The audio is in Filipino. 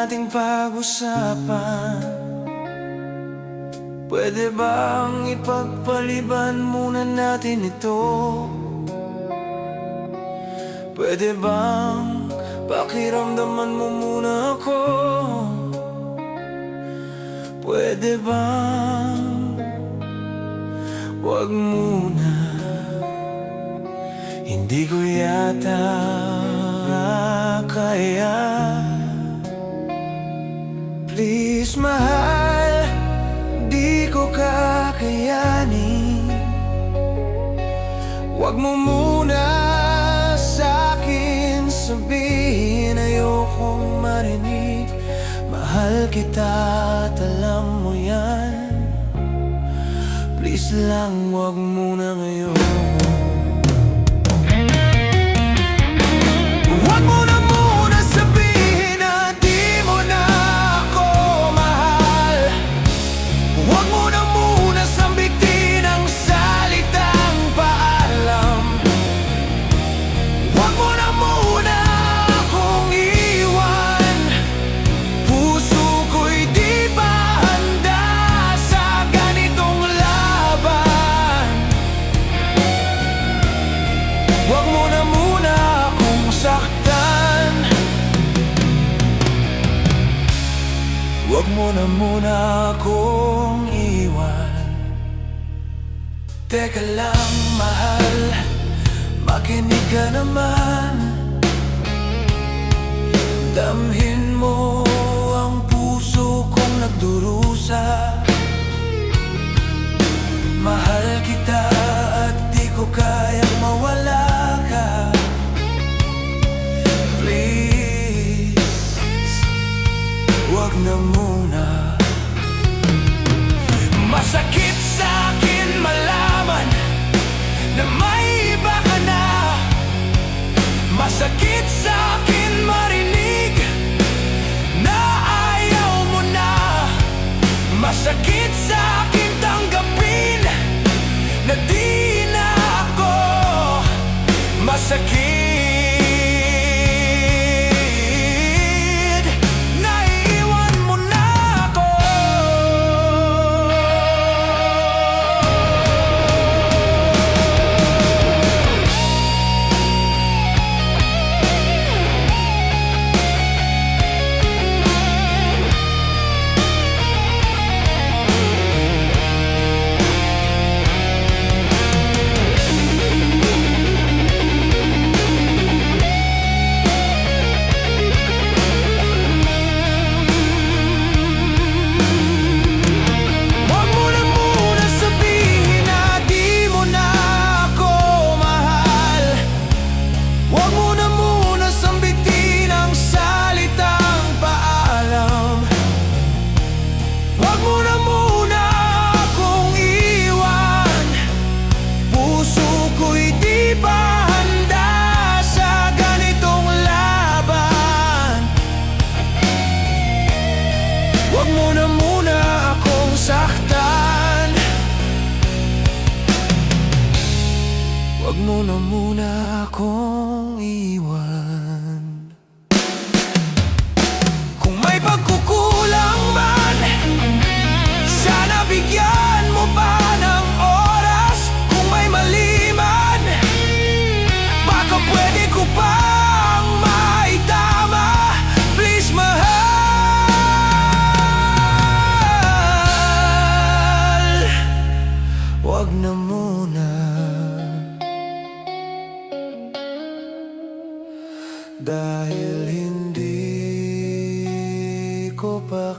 nating pag-usapan? Pwede bang ipagpaliban muna natin ito? Pwede bang pakiramdaman mo muna ako? Pwede bang wag muna? Hindi ko yata kaya. Please mahal, di ko kakayanin. Wag mo muna sa'kin sabihin, ayokong marinig. Mahal kita at alam mo yan. Please lang, wag muna ngayon. Wag mo na muna sabihin na di mo na ako mahal. Wag mo na muna sambitin ang salitang paalam. Wag mo na muna akong iwan. Puso ko'y di pa handa sa ganitong laban. Wag mo na muna akong saktan. Wag mo na muna akong iwan. Teka lang mahal, makinig ka naman. Damhin mo ang puso kong nagdurusa. Mahal kita at di ko kayang mawala ka. Please, wag na muna. Masakit sa'kin malaman na may iba ka na. Masakit sa'kin marinig na ayaw mo na. Masakit sa'kin tanggapin na di na ako. Masakit naiiwan mo na ako. Wag mo na muna sabihin na di mo na ako mahal. Wag mo na muna sambitin ang salitang paalam. Wag mo na muna akong iwan. Puso ko'y di pa handa sa ganitong laban. Wag mo na muna akong saktan. Wag mo na muna akong iwan. Kung may pagkukulang man, sana bigyan mo pa ng oras. Kung may mali man, baka pwede ko pang maitama. Please mahal, wag na muna. Dahil hindi ko pa